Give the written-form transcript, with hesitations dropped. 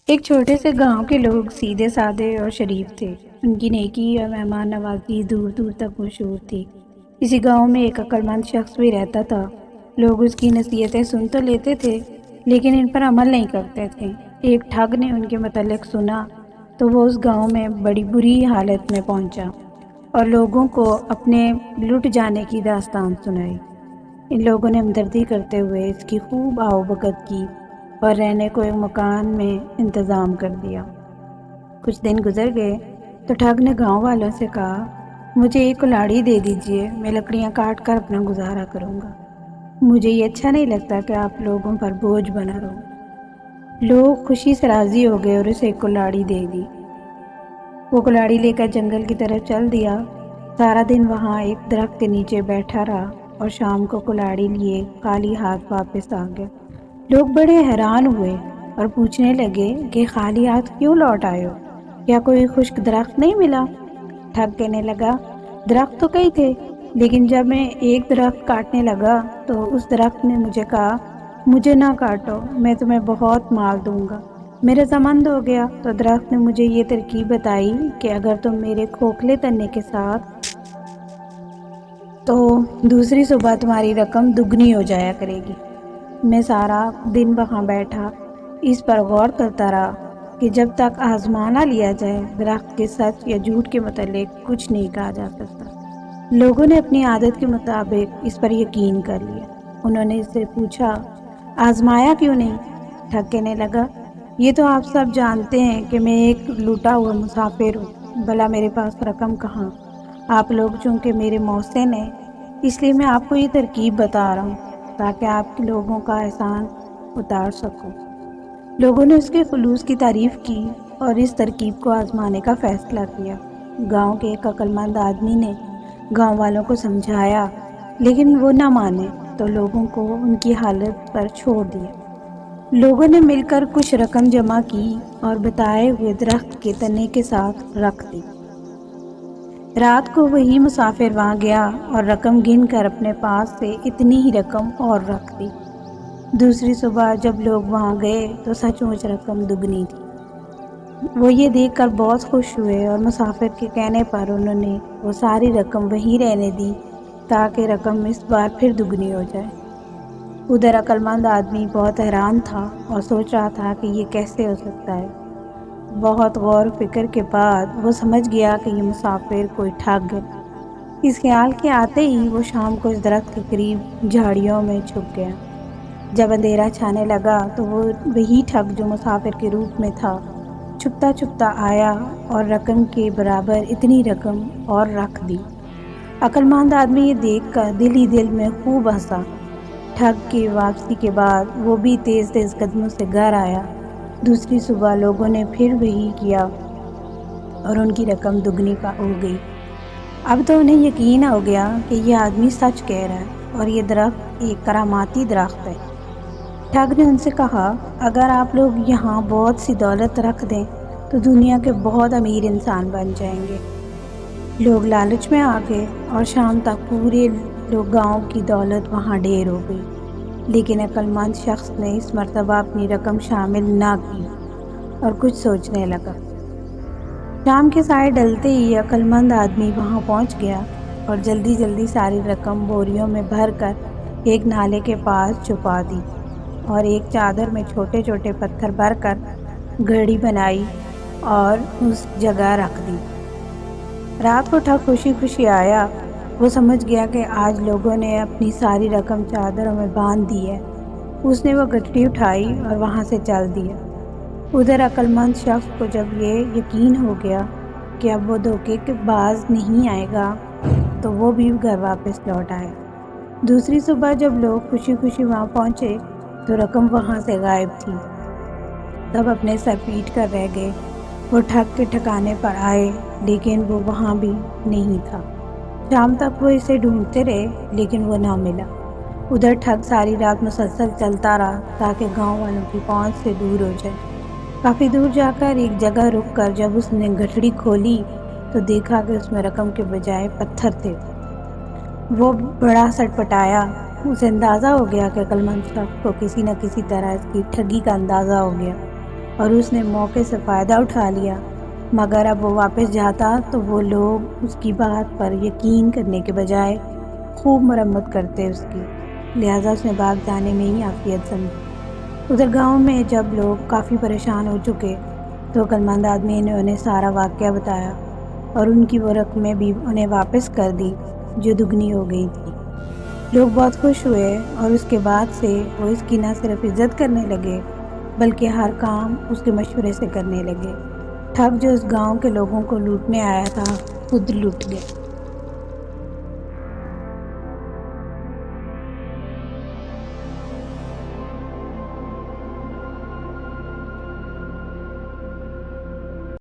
ایک چھوٹے سے گاؤں کے لوگ سیدھے سادے اور شریف تھے۔ ان کی نیکی اور مہمان نوازی دور دور تک مشہور تھی۔ اسی گاؤں میں ایک عقلمند شخص بھی رہتا تھا۔ لوگ اس کی نصیحتیں سن تو لیتے تھے لیکن ان پر عمل نہیں کرتے تھے۔ ایک ٹھگ نے ان کے متعلق سنا تو وہ اس گاؤں میں بڑی بری حالت میں پہنچا اور لوگوں کو اپنے لٹ جانے کی داستان سنائی۔ ان لوگوں نے ہمدردی کرتے ہوئے اس کی خوب آؤ بھگت کی اور رہنے کو ایک مکان میں انتظام کر دیا۔ کچھ دن گزر گئے تو ٹھگ نے گاؤں والوں سے کہا، مجھے ایک کلاڑی دے دیجئے، میں لکڑیاں کاٹ کر اپنا گزارا کروں گا۔ مجھے یہ اچھا نہیں لگتا کہ آپ لوگوں پر بوجھ بنا رہو۔ لوگ خوشی سے راضی ہو گئے اور اسے ایک کلاڑی دے دی۔ وہ کلاڑی لے کر جنگل کی طرف چل دیا۔ سارا دن وہاں ایک درخت کے نیچے بیٹھا رہا اور شام کو کلاڑی لیے خالی ہاتھ واپس آ گیا۔ لوگ بڑے حیران ہوئے اور پوچھنے لگے کہ خالی ہاتھ کیوں لوٹ آئے ہو؟ کیا کوئی خشک درخت نہیں ملا؟ ٹھگ کہنے لگا، درخت تو کئی تھے لیکن جب میں ایک درخت کاٹنے لگا تو اس درخت نے مجھے کہا، مجھے نہ کاٹو، میں تمہیں بہت مال دوں گا۔ میرا سمند ہو گیا تو درخت نے مجھے یہ ترکیب بتائی کہ اگر تم میرے کھوکھلے تنے کے ساتھ تو دوسری صبح تمہاری رقم دگنی ہو جایا کرے گی۔ میں سارا دن وہاں بیٹھا اس پر غور کرتا رہا کہ جب تک آزما نہ لیا جائے درخت کے سچ یا جھوٹ کے متعلق کچھ نہیں کہا جا سکتا۔ لوگوں نے اپنی عادت کے مطابق اس پر یقین کر لیا۔ انہوں نے اس سے پوچھا، آزمایا کیوں نہیں؟ ٹھگ کہنے لگا، یہ تو آپ سب جانتے ہیں کہ میں ایک لوٹا ہوا مسافر ہوں، بھلا میرے پاس رقم کہاں؟ آپ لوگ چونکہ میرے محسن ہیں اس لیے میں آپ کو یہ ترکیب بتا رہا ہوں تاکہ آپ کے لوگوں کا احسان اتار سکوں۔ لوگوں نے اس کے خلوص کی تعریف کی اور اس ترکیب کو آزمانے کا فیصلہ کیا۔ گاؤں کے ایک عقلمند آدمی نے گاؤں والوں کو سمجھایا لیکن وہ نہ مانے تو لوگوں کو ان کی حالت پر چھوڑ دیا۔ لوگوں نے مل کر کچھ رقم جمع کی اور بتائے ہوئے درخت کے تنے کے ساتھ رکھ دی۔ رات کو وہی مسافر وہاں گیا اور رقم گن کر اپنے پاس سے اتنی ہی رقم اور رکھ دی۔ دوسری صبح جب لوگ وہاں گئے تو سچ مچ رقم دگنی تھی۔ وہ یہ دیکھ کر بہت خوش ہوئے اور مسافر کے کہنے پر انہوں نے وہ ساری رقم وہیں رہنے دی تاکہ رقم اس بار پھر دگنی ہو جائے۔ ادھر عقلمند آدمی بہت حیران تھا اور سوچ رہا تھا کہ یہ کیسے ہو سکتا ہے۔ بہت غور و فکر کے بعد وہ سمجھ گیا کہ یہ مسافر کوئی ٹھگ ہے۔ اس خیال کے آتے ہی وہ شام کو اس درخت کے قریب جھاڑیوں میں چھپ گیا۔ جب اندھیرا چھانے لگا تو وہ وہی ٹھگ جو مسافر کے روپ میں تھا چھپتا چھپتا آیا اور رقم کے برابر اتنی رقم اور رکھ دی۔ عقلمند آدمی یہ دیکھ کر دل ہی دل میں خوب ہنسا۔ ٹھگ کی واپسی کے بعد وہ بھی تیز تیز قدموں سے گھر آیا۔ دوسری صبح لوگوں نے پھر وہی کیا اور ان کی رقم دگنی ہو گئی۔ اب تو انہیں یقین ہو گیا کہ یہ آدمی سچ کہہ رہا ہے اور یہ درخت ایک کراماتی درخت ہے۔ ٹھگ نے ان سے کہا، اگر آپ لوگ یہاں بہت سی دولت رکھ دیں تو دنیا کے بہت امیر انسان بن جائیں گے۔ لوگ لالچ میں آ گئے اور شام تک پورے گاؤں کی دولت وہاں ڈھیر ہو گئی، لیکن عقلمند شخص نے اس مرتبہ اپنی رقم شامل نہ کی اور کچھ سوچنے لگا۔ شام کے سائے ڈلتے ہی عقلمند آدمی وہاں پہنچ گیا اور جلدی جلدی ساری رقم بوریوں میں بھر کر ایک نالے کے پاس چھپا دی اور ایک چادر میں چھوٹے چھوٹے پتھر بھر کر گھڑی بنائی اور اس جگہ رکھ دی۔ رات کو ٹھگ خوشی خوشی آیا۔ وہ سمجھ گیا کہ آج لوگوں نے اپنی ساری رقم چادروں میں باندھ دی ہے۔ اس نے وہ گٹھڑی اٹھائی اور وہاں سے چل دیا۔ ادھر عقلمند شخص کو جب یہ یقین ہو گیا کہ اب وہ دھوکے کے باز نہیں آئے گا تو وہ بھی گھر واپس لوٹ آیا۔ دوسری صبح جب لوگ خوشی خوشی وہاں پہنچے تو رقم وہاں سے غائب تھی۔ سب اپنے سر پیٹ کر رہ گئے۔ وہ ٹھگ کے ٹھکانے پر آئے لیکن وہ وہاں بھی نہیں تھا۔ شام تک وہ اسے ڈھونڈتے رہے لیکن وہ نہ ملا۔ ادھر ٹھگ ساری رات مسلسل چلتا رہا تاکہ گاؤں والوں کی پہنچ سے دور ہو جائے۔ کافی دور جا کر ایک جگہ رک کر جب اس نے گٹھڑی کھولی تو دیکھا کہ اس میں رقم کے بجائے پتھر تھے۔ وہ بڑا سٹپٹایا۔ اسے اندازہ ہو گیا کہ عقلمند شخص کو کسی نہ کسی طرح اس کی ٹھگی کا اندازہ ہو گیا۔ اور اس نے موقع سے فائدہ اٹھا لیا، مگر اب وہ واپس جاتا تو وہ لوگ اس کی بات پر یقین کرنے کے بجائے خوب مرمت کرتے اس کی، لہٰذا اس نے بھاگ جانے میں ہی عافیت سمجھی۔ ادھر گاؤں میں جب لوگ کافی پریشان ہو چکے تو عقلمند آدمی نے انہیں سارا واقعہ بتایا اور ان کی وہ رقمیں بھی انہیں واپس کر دی جو دگنی ہو گئی تھی۔ لوگ بہت خوش ہوئے اور اس کے بعد سے وہ اس کی نہ صرف عزت کرنے لگے بلکہ ہر کام اس کے مشورے سے کرنے لگے۔ ٹھگ جو اس گاؤں کے لوگوں کو لوٹنے آیا تھا خود لٹ گیا۔